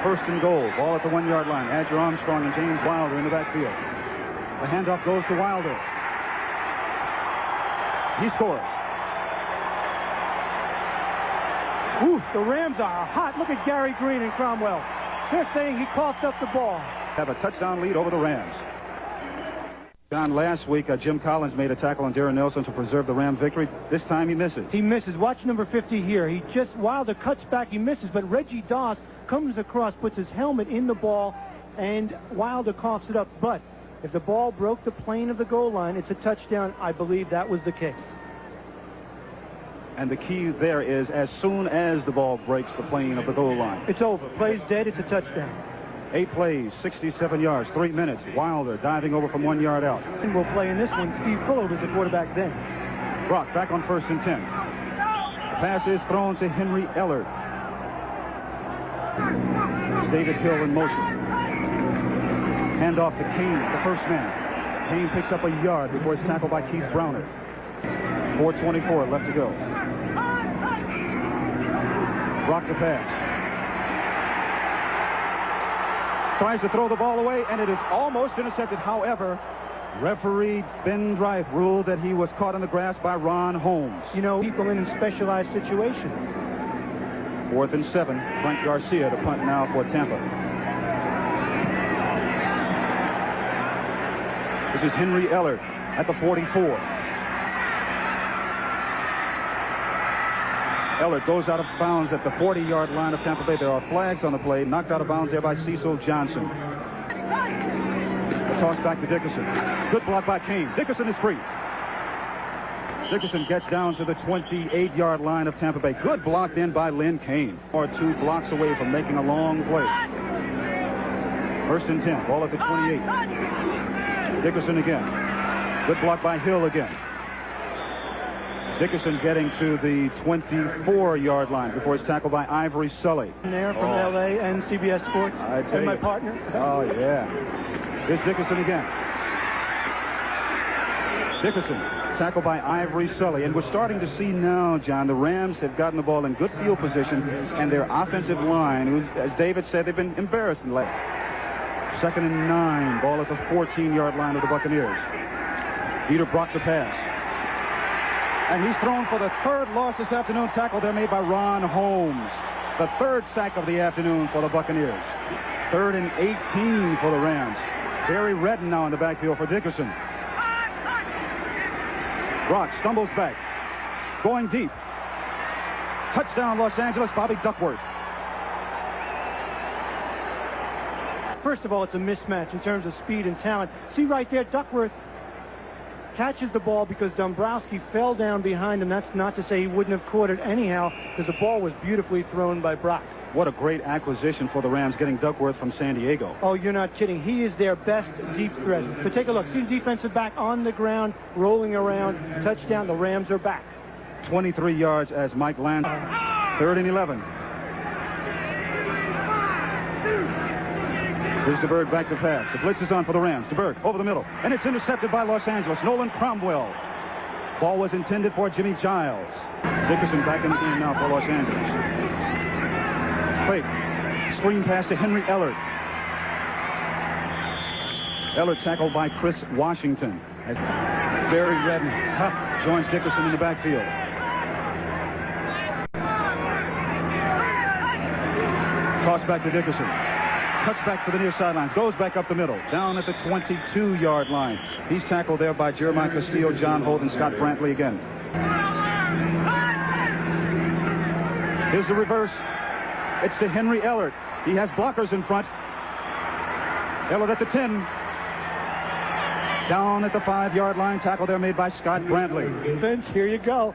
First and goal. Ball at the 1-yard line. Adger Armstrong and James Wilder in the backfield. The handoff goes to Wilder. He scores. Ooh, the Rams are hot. Look at Gary Green and Cromwell. They're saying he coughed up the ball. Have a touchdown lead over the Rams. John, last week, Jim Collins made a tackle on Darren Nelson to preserve the Ram victory. This time he misses. He misses. Watch number 50 here. Wilder cuts back, he misses, but Reggie Doss comes across, puts his helmet in the ball, and Wilder coughs it up. But if the ball broke the plane of the goal line, it's a touchdown. I believe that was the case. And the key there is as soon as the ball breaks the plane of the goal line. It's over. Play's dead. It's a touchdown. 8 plays, 67 yards, 3 minutes. Wilder diving over from 1 yard out. And we'll play in this one. Steve Fuller was the quarterback then. Brock back on 1st and 10. The pass is thrown to Henry Ellard. David Hill in motion. Handoff to Kane, the first man. Kane picks up a yard before it's tackled by Keith Browner. 4:24 left to go. Brock the pass. Tries to throw the ball away, and it is almost intercepted. However, referee Ben Dreith ruled that he was caught in the grass by Ron Holmes. You know, people in specialized situations. 4th and 7. Frank Garcia to punt now for Tampa. This is Henry Ellard at the 44. Ellard goes out of bounds at the 40-yard line of Tampa Bay. There are flags on the play. Knocked out of bounds there by Cecil Johnson. The toss back to Dickerson. Good block by Kane. Dickerson is free. Dickerson gets down to the 28-yard line of Tampa Bay. Good block then by Lynn Kane. Or 2 blocks away from making a long play. 1st and 10. Ball at the 28. Dickerson again. Good block by Hill again. Dickerson getting to the 24-yard line before it's tackled by Ivory Sully. There from L.A. and CBS Sports and my partner. Oh, yeah. Here's Dickerson again. Dickerson tackled by Ivory Sully. And we're starting to see now, John, the Rams have gotten the ball in good field position, and their offensive line, who's, as David said, they've been embarrassed in late. 2nd and 9. Ball at the 14-yard line of the Buccaneers. Peter Brock the pass. And he's thrown for the 3rd loss this afternoon. Tackle there made by Ron Holmes. The 3rd sack of the afternoon for the Buccaneers. 3rd and 18 for the Rams. Barry Redden now in the backfield for Dickerson. Brock stumbles back. Going deep. Touchdown Los Angeles, Bobby Duckworth. First of all, it's a mismatch in terms of speed and talent. See right there, Duckworth catches the ball because Dombrowski fell down behind him. That's not to say he wouldn't have caught it anyhow, because the ball was beautifully thrown by Brock. What a great acquisition for the Rams, getting Duckworth from San Diego. Oh, you're not kidding. He is their best deep threat. But take a look. See the defensive back on the ground, rolling around. Touchdown. The Rams are back. 23 yards as Mike Land. 3rd and 11. Here's DeBerg back to pass. The blitz is on for the Rams. DeBerg over the middle. And it's intercepted by Los Angeles. Nolan Cromwell. Ball was intended for Jimmy Giles. Dickerson back in the game now for Los Angeles. Fake. Screen pass to Henry Ellard. Ellard tackled by Chris Washington. As Barry Redden joins Dickerson in the backfield. Toss back to Dickerson. Cuts back to the near sidelines. Goes back up the middle. Down at the 22-yard line. He's tackled there by Jeremiah Castillo, John Holt, and Scott Brantley again. Here's the reverse. It's to Henry Ellard. He has blockers in front. Ellard at the 10. Down at the 5-yard line. Tackle there made by Scott Brantley. Vince, here you go.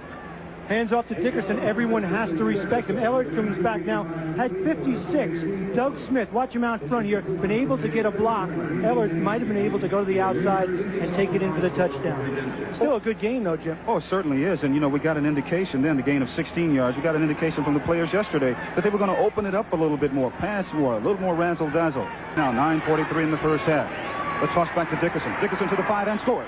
Hands off to Dickerson. Everyone has to respect him. Ellard comes back now. Had 56. Doug Smith, watch him out front here, been able to get a block. Ellard might have been able to go to the outside and take it in for the touchdown. Still a good game, though, Jim. Oh, it certainly is. And, you know, we got an indication then, the gain of 16 yards. We got an indication from the players yesterday that they were going to open it up a little bit more, pass more, a little more razzle-dazzle. Now, 9:43 in the first half. The toss back to Dickerson. Dickerson to the 5 and scores.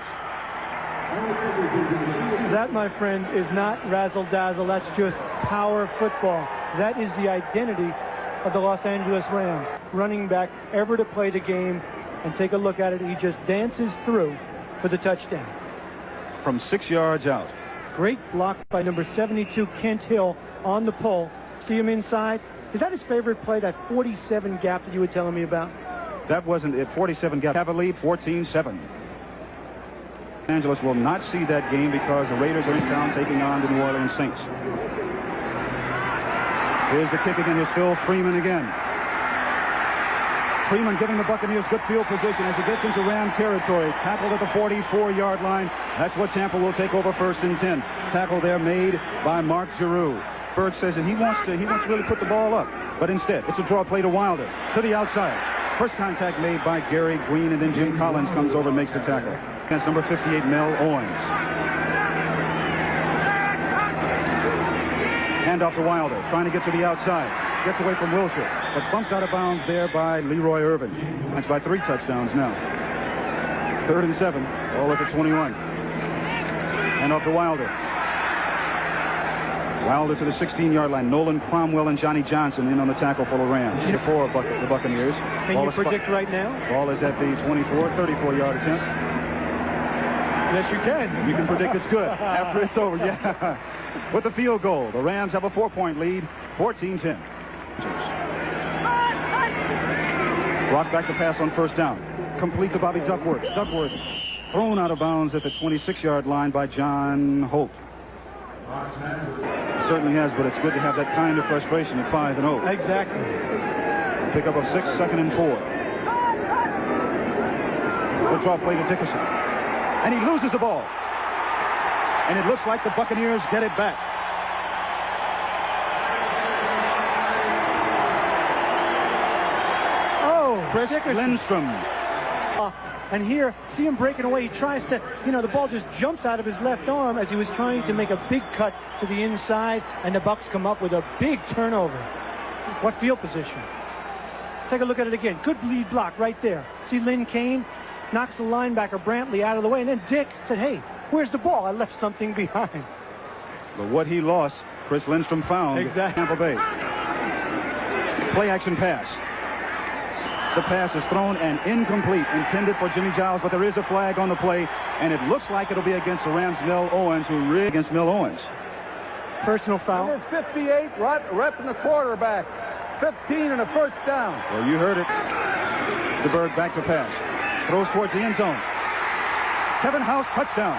That, my friend, is not razzle-dazzle. That's just power football. That is the identity of the Los Angeles Rams. Running back ever to play the game, and take a look at it. He just dances through for the touchdown. From 6 yards out. Great block by number 72, Kent Hill, on the pole. See him inside. Is that his favorite play, that 47 gap that you were telling me about? That wasn't it. 47 gap. Have a lead, 14-7. Los Angeles will not see that game because the Raiders are in town taking on the New Orleans Saints. Here's the kick again. Here's Phil Freeman again. Freeman giving the Buccaneers good field position as he gets into Ram territory. Tackled at the 44-yard line. That's what Tampa will take over 1st and 10. Tackle there made by Mark Giroux. Bird says that he wants to really put the ball up, but instead it's a draw play to Wilder to the outside. First contact made by Gary Green, and then Jim Collins comes over and makes the tackle. That's number 58, Mel Owens. Hand off to Wilder, trying to get to the outside. Gets away from Wilshire, but bumped out of bounds there by Leroy Irvin. That's by 3 touchdowns now. 3rd and 7, all at the 21. Hand off to Wilder. Wilder to the 16-yard line. Nolan Cromwell and Johnny Johnson in on the tackle for the Rams. For the Buccaneers. Can you predict right now? Ball is at the 34-yard attempt. Yes, you can. You can predict it's good after it's over. Yeah. With the field goal, the Rams have a 4-point lead, 14-10. Rock back to pass on 1st down. Complete to Bobby Duckworth. Duckworth thrown out of bounds at the 26-yard line by John Holt. Certainly has, but it's good to have that kind of frustration at 5-0. Exactly. Pick up of 6, 2nd and 4. Good draw play to Dickerson. And he loses the ball. And it looks like the Buccaneers get it back. Oh, Chris Lindstrom. And here, see him breaking away. He tries to, the ball just jumps out of his left arm as he was trying to make a big cut to the inside, and the Bucs come up with a big turnover. What field position? Take a look at it again. Good lead block right there. See Lynn Kane knocks the linebacker Brantley out of the way, and then Dick said, hey, where's the ball? I left something behind. But what he lost, Chris Lindstrom found. Exactly. Tampa Bay. Play action pass. The pass is thrown and incomplete, intended for Jimmy Giles, but there is a flag on the play, and it looks like it'll be against the Rams' Mel Owens, who rigged against Mel Owens. Personal foul. Number 58, repping the quarterback. 15 and a 1st down. Well, you heard it. The Bird back to pass. Throws towards the end zone. Kevin House, touchdown.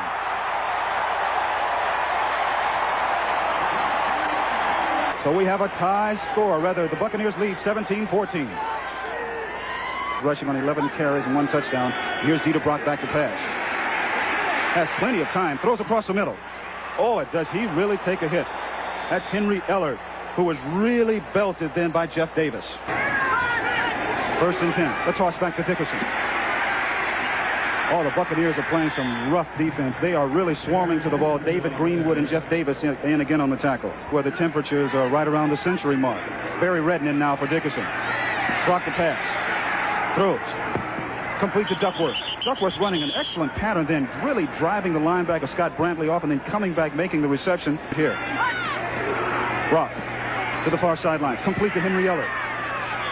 So we have a tie score. Rather, the Buccaneers lead 17-14. Rushing on 11 carries and 1 touchdown. Here's Dieter Brock back to pass. Has plenty of time. Throws across the middle. Oh, does he really take a hit? That's Henry Ellard, who was really belted then by Jeff Davis. 1st and 10. The toss back to Dickerson. Oh, the Buccaneers are playing some rough defense. They are really swarming to the ball. David Greenwood and Jeff Davis in again on the tackle, where the temperatures are right around the century mark. Barry Redden now for Dickerson. Brock the pass. Throws. Complete to Duckworth. Duckworth running an excellent pattern, then really driving the linebacker Scott Brantley off and then coming back, making the reception here. Brock to the far sideline. Complete to Henry Ellard.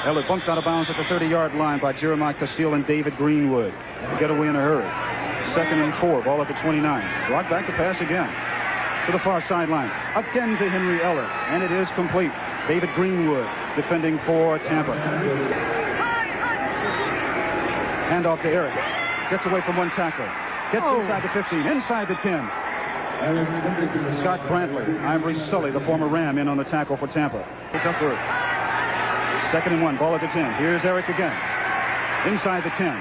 Ellard bumped out of bounds at the 30-yard line by Jeremiah Castile and David Greenwood. Get away in a hurry. 2nd and 4. Ball at the 29. Brock back to pass again. To the far sideline. Again to Henry Ellard. And it is complete. David Greenwood defending for Tampa. Hand off to Eric. Gets away from 1 tackle. Gets inside the 15. Inside the 10. Scott Brantley. Ivory Sully, the former Ram, in on the tackle for Tampa. 2nd and 1. Ball at the 10. Here's Eric again. Inside the 10.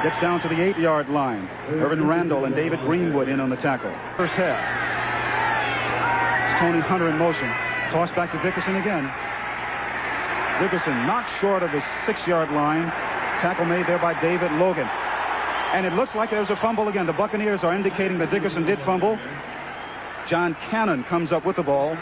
Gets down to the 8-yard line. Irvin Randall and David Greenwood in on the tackle. First half. It's Tony Hunter in motion. Toss back to Dickerson again. Dickerson knocked short of the 6-yard line. Tackle made there by David Logan. And it looks like there's a fumble again. The Buccaneers are indicating that Dickerson did fumble. John Cannon comes up with the ball,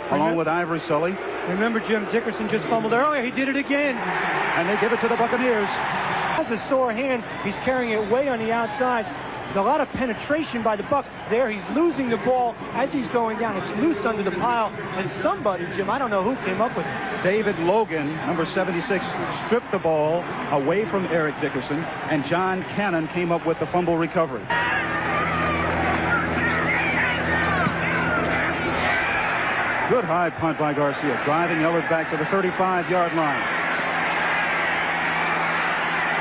along with Ivory Sully. Remember, Jim, Dickerson just fumbled earlier. He did it again. And they give it to the Buccaneers. Has a sore hand. He's carrying it way on the outside. There's a lot of penetration by the Bucs. There, he's losing the ball as he's going down. It's loose under the pile, and somebody, Jim, I don't know who came up with it. David Logan, number 76, stripped the ball away from Eric Dickerson, and John Cannon came up with the fumble recovery. Good high punt by Garcia, driving Ellert back to the 35-yard line.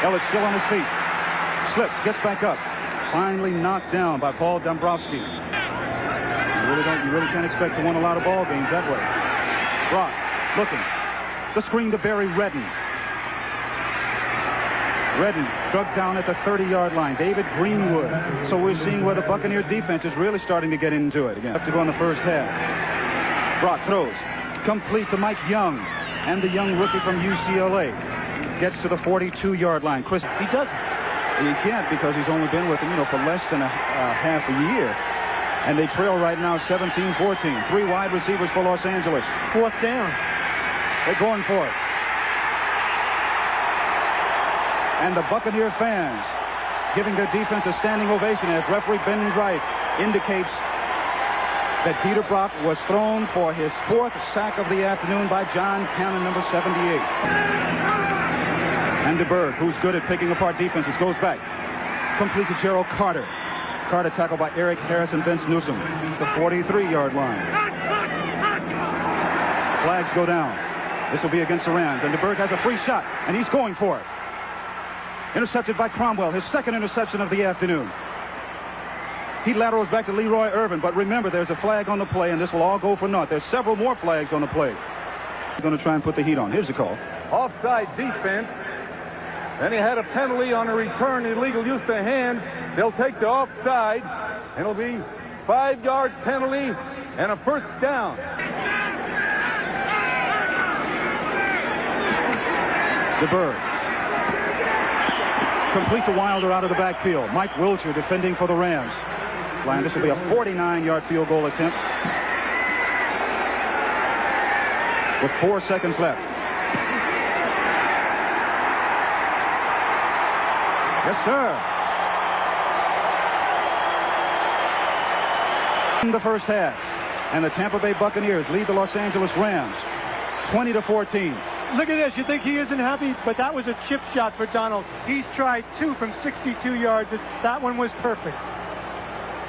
Ellert still on his feet. Slips, gets back up. Finally knocked down by Paul Dombrowski. You really can't expect to win a lot of ball games that way. Brock looking. The screen to Barry Redden. Redden struck down at the 30-yard line. David Greenwood. So we're seeing where the Buccaneer defense is really starting to get into it again. Have to go in the first half. Brock throws. Complete to Mike Young. And the young rookie from UCLA. Gets to the 42-yard line. Chris, he doesn't. He can't because he's only been with him, for less than half a year. And they trail right now 17-14. 3 wide receivers for Los Angeles. 4th down. They're going for it. And the Buccaneer fans giving their defense a standing ovation as referee Ben Wright indicates that Dieter Brock was thrown for his 4th sack of the afternoon by John Cannon, number 78. And DeBerg, who's good at picking apart defenses, goes back. Complete to Gerald Carter. Carter tackled by Eric Harris and Vince Newsom. The 43-yard line. Flags go down. This will be against the Rams. And DeBerg has a free shot, and he's going for it. Intercepted by Cromwell, his 2nd interception of the afternoon. He laterals back to Leroy Irvin, but remember, there's a flag on the play, and this will all go for naught. There's several more flags on the play. We're going to try and put the heat on. Here's the call. Offside defense. Then he had a penalty on a return, illegal use of hand. They'll take the offside, and it'll be 5-yard penalty and a 1st down. DeBerg. Complete to Wilder out of the backfield. Mike Wilcher defending for the Rams. This will be a 49-yard field goal attempt with 4 seconds left. Yes, sir. In the first half, and the Tampa Bay Buccaneers lead the Los Angeles Rams 20-14. Look at this. You think he isn't happy, but that was a chip shot for Donald. He's tried 2 from 62 yards. That one was perfect.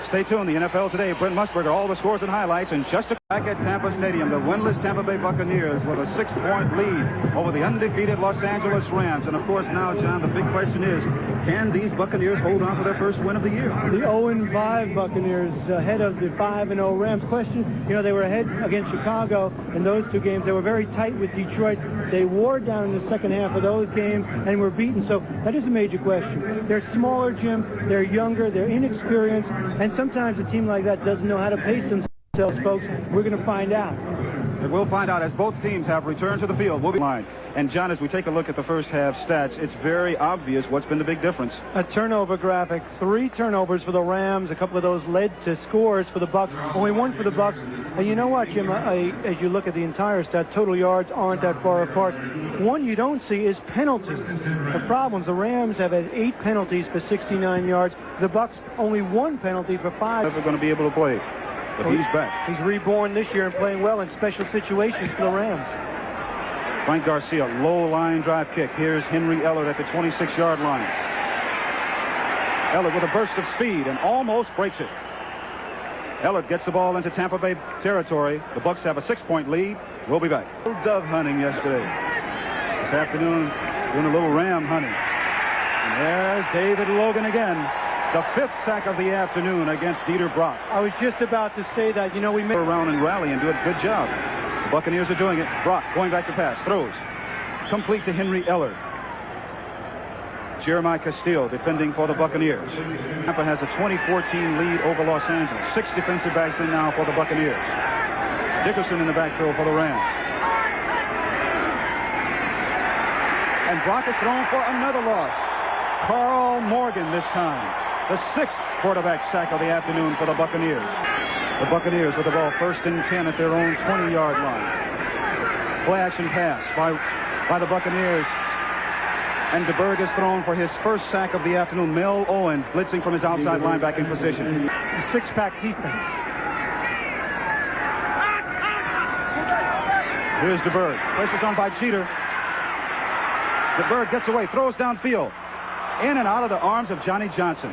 Stay tuned. The NFL Today, Brent Musburger, all the scores and highlights. And just back at Tampa Stadium, the winless Tampa Bay Buccaneers with a 6-point lead over the undefeated Los Angeles Rams. And, of course, now, John, the big question is, can these Buccaneers hold on to their first win of the year? The 0-5 Buccaneers ahead of the 5-0 Rams. Question, they were ahead against Chicago in those 2 games. They were very tight with Detroit. They wore down in the second half of those games and were beaten. So that is a major question. They're smaller, Jim. They're younger. They're inexperienced. And sometimes a team like that doesn't know how to pace themselves, folks. We're going to find out. And we'll find out as both teams have returned to the field. We'll be line. And, John, as we take a look at the first half stats, it's very obvious what's been the big difference. A turnover graphic. 3 turnovers for the Rams. A couple of those led to scores for the Bucs. Only 1 for the Bucs. And you know what, Jim? As you look at the entire stat, total yards aren't that far apart. One you don't see is penalties. The problems, the Rams have had 8 penalties for 69 yards. The Bucs only 1 penalty for 5. They're going to be able to play. But he's back. He's reborn this year and playing well in special situations for the Rams. Frank Garcia, low line drive kick. Here's Henry Ellert at the 26-yard line. Ellert with a burst of speed and almost breaks it. Ellert gets the ball into Tampa Bay territory. The Bucs have a 6-point lead. We'll be back. Dove hunting yesterday. This afternoon, doing a little ram hunting. And there's David Logan again. The 5th sack of the afternoon against Dieter Brock. I was just about to say that. We made around and rally and do a good job. The Buccaneers are doing it. Brock going back to pass. Throws. Complete to Henry Ellert. Jeremiah Castillo defending for the Buccaneers. Tampa has a 20-14 lead over Los Angeles. 6 defensive backs in now for the Buccaneers. Dickerson in the backfield for the Rams. And Brock is thrown for another loss. Carl Morgan this time. The 6th quarterback sack of the afternoon for the Buccaneers. The Buccaneers with the ball 1st and 10 at their own 20-yard line. Play action pass by the Buccaneers. And DeBerg is thrown for his first sack of the afternoon. Mel Owens blitzing from his outside linebacking position. The six-pack defense. Here's DeBerg. Pressure's on by Cheater. DeBerg gets away, throws downfield. In and out of the arms of Johnny Johnson.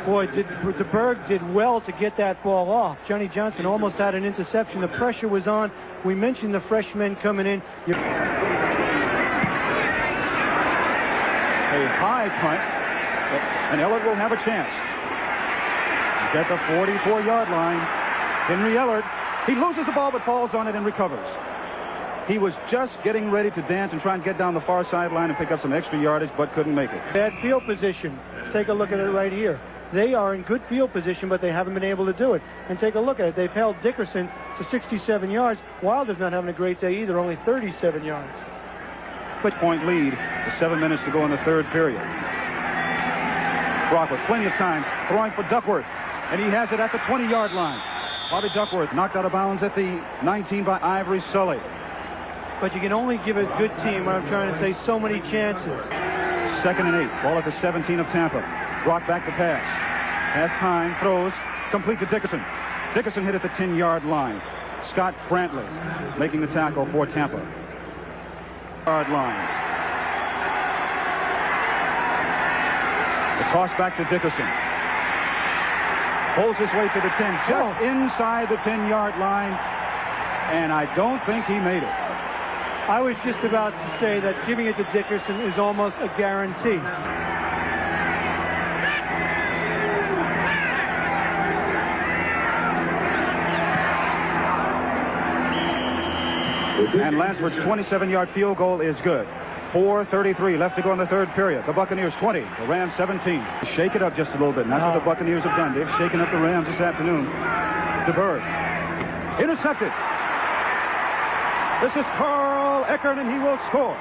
Boy, DeBerg did well to get that ball off. Johnny Johnson almost had an interception. The pressure was on. We mentioned the freshmen coming in. A high punt, and Ellard will have a chance. He's at the 44-yard line. Henry Ellard, he loses the ball but falls on it and recovers. He was just getting ready to dance and try and get down the far sideline and pick up some extra yardage, but couldn't make it. Bad field position. Take a look at it right here. They are in good field position, but they haven't been able to do it. And take a look at it. They've held Dickerson to 67 yards. Wilder's not having a great day either, only 37 yards. Point lead with 7 minutes to go in the third period. Brock with plenty of time throwing for Duckworth, and he has it at the 20-yard line. Bobby Duckworth knocked out of bounds at the 19 by Ivory Sully. But you can only give a good team, what I'm trying to say, so many chances. 2nd and 8. Ball at the 17 of Tampa. Brock back to pass. Has time, throws, complete to Dickerson. Dickerson hit at the 10-yard line. Scott Brantley making the tackle for Tampa. Yard line. The toss back to Dickerson. Pulls his way to the 10, just inside the 10-yard line, and I don't think he made it. I was just about to say that giving it to Dickerson is almost a guarantee. And Lansford's 27-yard field goal is good. 4:33 left to go in the third period. The Buccaneers 20, the Rams 17. Shake it up just a little bit. And that's what the Buccaneers have done. They've shaken up the Rams this afternoon. DeBerg. Intercepted. This is Carl Eckert, and he will score.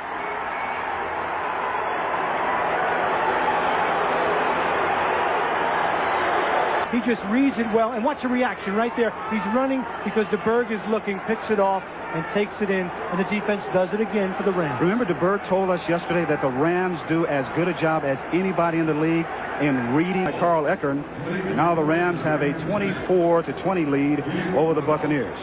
He just reads it well, and watch the reaction right there. He's running because DeBerg is looking, picks it off, and takes it in, and the defense does it again for the Rams. Remember, DeBerg told us yesterday that the Rams do as good a job as anybody in the league in reading Carl Eckert. Now the Rams have a 24-20 lead over the Buccaneers.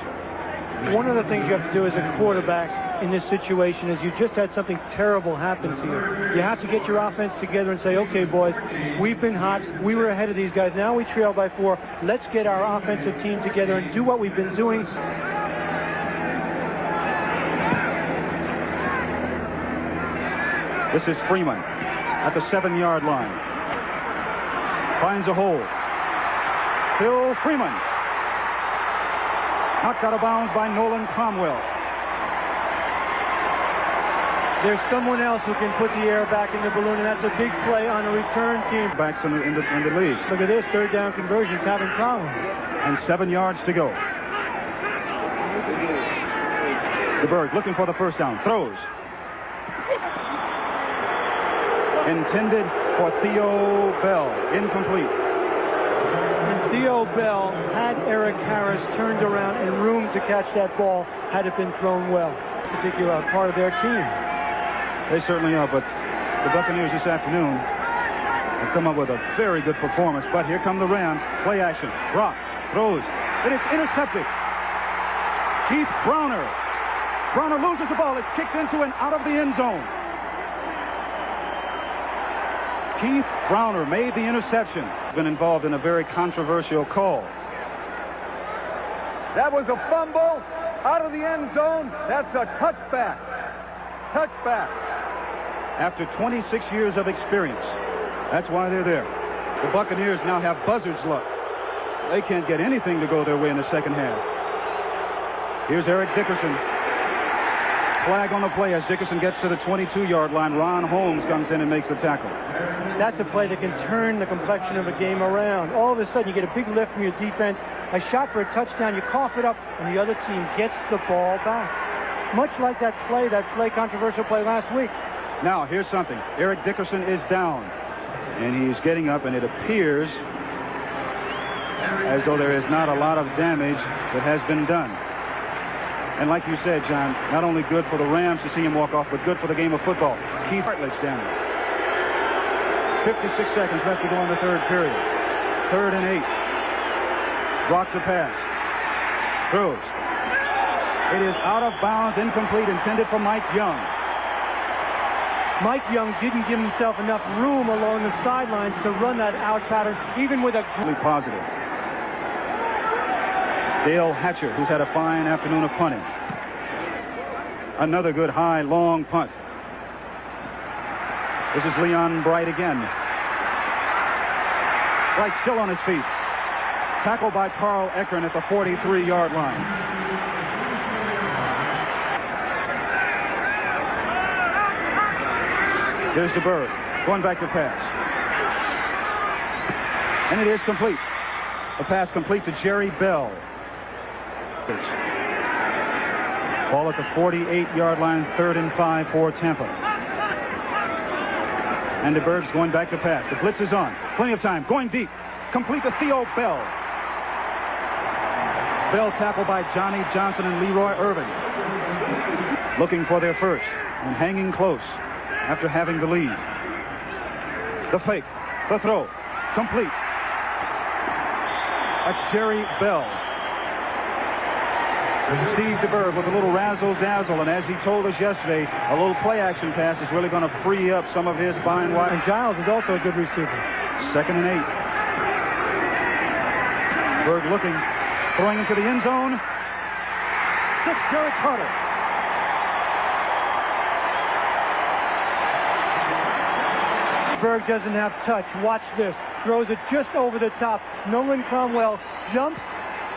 One of the things you have to do as a quarterback in this situation is you just had something terrible happen to you. You have to get your offense together and say, okay, boys, we've been hot. We were ahead of these guys. Now we trail by 4. Let's get our offensive team together and do what we've been doing. This is Freeman at the 7-yard line. Finds a hole. Phil Freeman. Knocked out of bounds by Nolan Cromwell. There's someone else who can put the air back in the balloon, and that's a big play on a return team. Backs in the league. Look at this, third down conversions having problems. And 7 yards to go. DeBerg looking for the first down. Throws. Intended for Theo Bell. Incomplete. And Theo Bell had Eric Harris turned around and room to catch that ball had it been thrown well. Particular part of their team. They certainly are, but the Buccaneers this afternoon have come up with a very good performance. But here come the Rams. Play action. Brock throws. And it's intercepted. Keith Browner. Browner loses the ball. It's kicked into and out of the end zone. Keith Browner made the interception. Been involved in a very controversial call. That was a fumble out of the end zone. That's a touchback. Touchback. After 26 years of experience, that's why they're there. The Buccaneers now have buzzard's luck. They can't get anything to go their way in the second half. Here's Eric Dickerson. Flag on the play as Dickerson gets to the 22-yard line. Ron Holmes comes in and makes the tackle. That's a play that can turn the complexion of a game around. All of a sudden, you get a big lift from your defense, a shot for a touchdown, you cough it up, and the other team gets the ball back. Much like that play, controversial play last week. Now, here's something. Eric Dickerson is down, and he's getting up, and it appears as though there is not a lot of damage that has been done. And like you said, John, not only good for the Rams to see him walk off, but good for the game of football. Keith Hartledge down. 56 seconds left to go in the third period. 3rd and 8. Blocks a pass. Throws. It is out of bounds, incomplete, intended for Mike Young. Mike Young didn't give himself enough room along the sidelines to run that out pattern, even with a... Positive. Dale Hatcher, who's had a fine afternoon of punting. Another good high, long punt. This is Leon Bright again. Bright still on his feet. Tackled by Carl Eckern at the 43-yard line. Here's DeBerg, going back to pass. And it is complete. The pass complete to Jerry Bell. Ball at the 48-yard line, 3rd and 5 for Tampa. And DeBerg's going back to pass. The blitz is on. Plenty of time. Going deep. Complete to Theo Bell. Bell tackled by Johnny Johnson and Leroy Irvin. Looking for their first and hanging close after having the lead. The fake. The throw. Complete. That's Jerry Bell. Steve DeBerg with a little razzle-dazzle, and as he told us yesterday, a little play-action pass is really going to free up some of his fine wide. And Giles is also a good receiver. 2nd and 8. Berg looking, throwing into the end zone. 6, Jared Carter. Berg doesn't have touch. Watch this. Throws it just over the top. Nolan Cromwell jumps,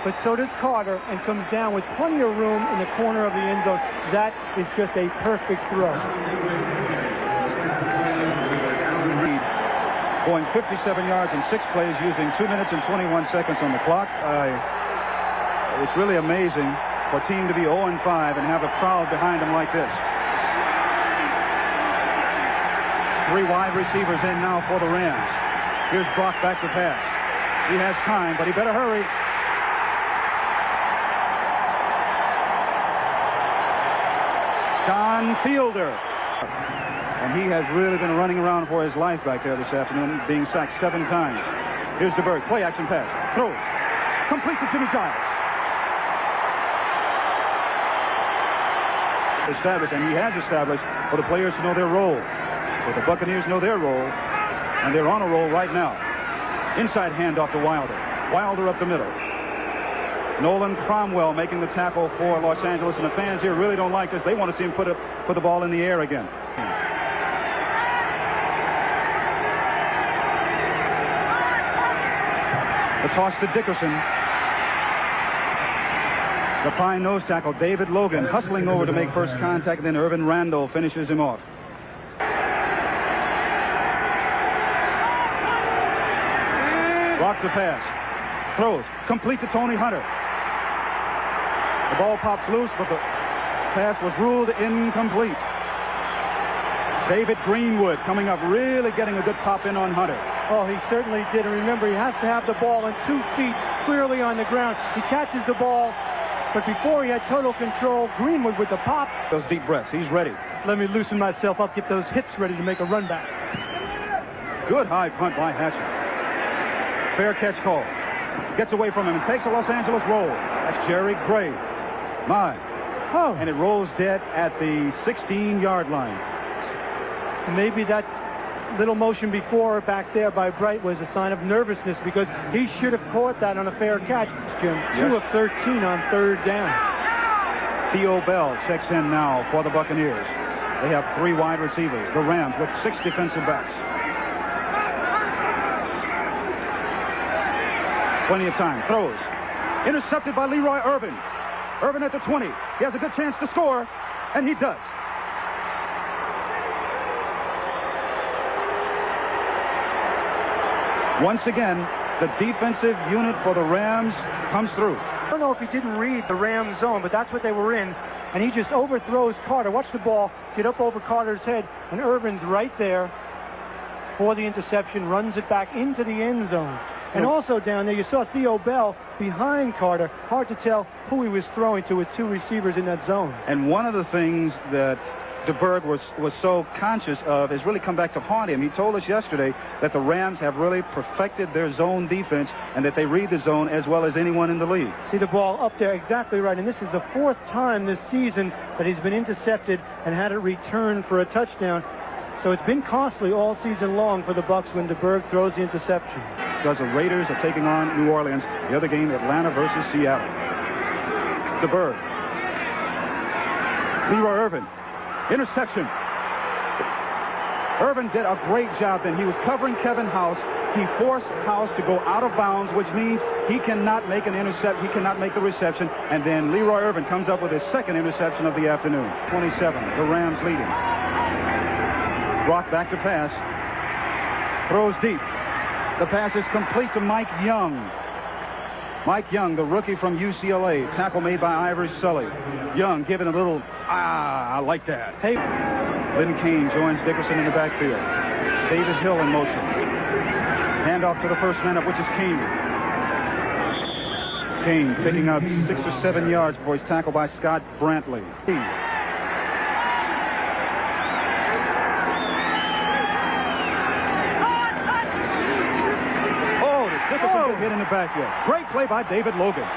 but so does Carter, and comes down with plenty of room in the corner of the end zone. That is just a perfect throw. Going 57 yards in 6 plays, using 2 minutes and 21 seconds on the clock. It's really amazing for a team to be 0-5 and have a crowd behind them like this. 3 wide receivers in now for the Rams. Here's Brock back to pass. He has time, but he better hurry. Don Fielder. And he has really been running around for his life back there this afternoon, being sacked 7 times. Here's DeBerg. Play action pass. Throw. Complete to Jimmy Giles. Established, and he has established for the players to know their role. So the Buccaneers know their role, and they're on a roll right now. Inside handoff to Wilder. Wilder up the middle. Nolan Cromwell making the tackle for Los Angeles, and the fans here really don't like this. They want to see him put the ball in the air again. The toss to Dickerson. The fine nose tackle, David Logan, hustling over to make first contact, and then Irvin Randall finishes him off. Block the pass. Throws. Complete to Tony Hunter. The ball pops loose, but the pass was ruled incomplete. David Greenwood coming up, really getting a good pop in on Hunter. Oh, he certainly did. And remember, he has to have the ball in 2 feet clearly on the ground. He catches the ball, but before he had total control, Greenwood with the pop. Those deep breaths. He's ready. Let me loosen myself up, get those hips ready to make a run back. Good high punt by Hatcher. Fair catch call. Gets away from him and takes a Los Angeles roll. That's Jerry Gray. My. Oh. And it rolls dead at the 16-yard line. Maybe that little motion before back there by Bright was a sign of nervousness, because he should have caught that on a fair catch, Jim. Yes. 2 of 13 on 3rd down. Theo Bell checks in now for the Buccaneers. They have 3 wide receivers. The Rams with 6 defensive backs. Plenty of time. Throws. Intercepted by Leroy Irvin. Irvin at the 20. He has a good chance to score, and he does. Once again, the defensive unit for the Rams comes through. I don't know if he didn't read the Rams zone, but that's what they were in, and he just overthrows Carter. Watch the ball get up over Carter's head, and Irvin's right there for the interception, runs it back into the end zone. And also down there, you saw Theo Bell behind Carter. Hard to tell who he was throwing to with two receivers in that zone. And one of the things that DeBerg was so conscious of has really come back to haunt him. He told us yesterday that the Rams have really perfected their zone defense and that they read the zone as well as anyone in the league. See the ball up there, exactly right. And this is the 4th time this season that he's been intercepted and had it returned for a touchdown. So it's been costly all season long for the Bucs when DeBerg throws the interception. Because the Raiders are taking on New Orleans. The other game, Atlanta versus Seattle. DeBerg. Leroy Irvin. Interception. Irvin did a great job then. He was covering Kevin House. He forced House to go out of bounds, which means he cannot make an intercept. He cannot make the reception. And then Leroy Irvin comes up with his second interception of the afternoon. 27. The Rams leading. Brock back to pass. Throws deep. The pass is complete to Mike Young. Mike Young, the rookie from UCLA. Tackle made by Ivory Sully. Young giving a little, I like that. Hey. Lynn Kane joins Dickerson in the backfield. David Hill in motion. Handoff to the first man up, which is Kane. Kane picking up 6 or 7 yards before he's tackled by Scott Brantley. Hit in the backyard. Great play by David Logan.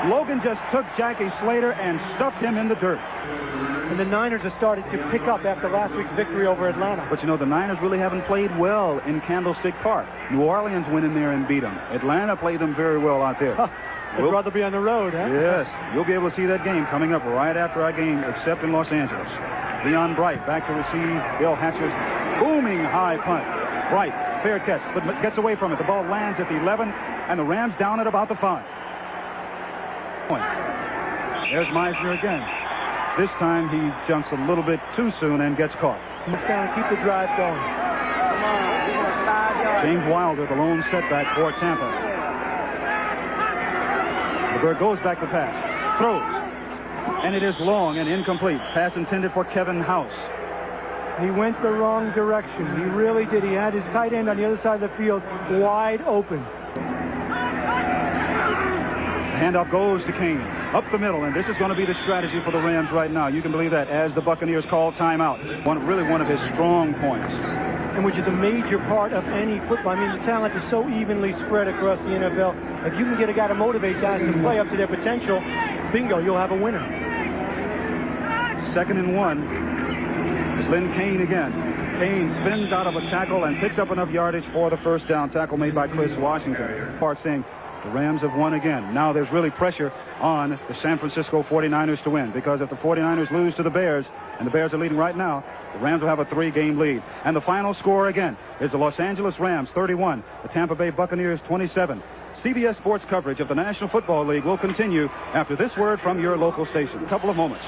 Logan just took Jackie Slater and stuffed him in the dirt. And the Niners have started to pick up after last week's victory over Atlanta. But you know, the Niners really haven't played well in Candlestick Park. New Orleans went in there and beat them. Atlanta played them very well out there. They'd rather be on the road, huh? Yes. You'll be able to see that game coming up right after our game, except in Los Angeles. Leon Bright back to receive. Bill Hatcher's booming high punt. Bright, fair catch, but gets away from it. The ball lands at the 11, and the Rams down at about the 5. There's Meisner again. This time he jumps a little bit too soon and gets caught. Keep the drive going. James Wilder, the lone setback for Tampa. DeBerg goes back to pass. Throws. And it is long and incomplete. Pass intended for Kevin House. He went the wrong direction. He really did. He had his tight end on the other side of the field wide open. The handoff goes to Kane. Up the middle, and this is going to be the strategy for the Rams right now. You can believe that as the Buccaneers call timeout. Really one of his strong points. And which is a major part of any football. I mean, the talent is so evenly spread across the NFL. If you can get a guy to motivate guys to play up to their potential, bingo, you'll have a winner. 2nd and 1. It's Lynn Kane again. Kane spins out of a tackle and picks up enough yardage for the first down. Tackle made by Chris Washington. Part saying the Rams have won again. Now there's really pressure on the San Francisco 49ers to win, because if the 49ers lose to the Bears, and the Bears are leading right now, the Rams will have a 3-game lead. And the final score again is the Los Angeles Rams 31, the Tampa Bay Buccaneers 27. CBS Sports coverage of the National Football League will continue after this word from your local station. A couple of moments.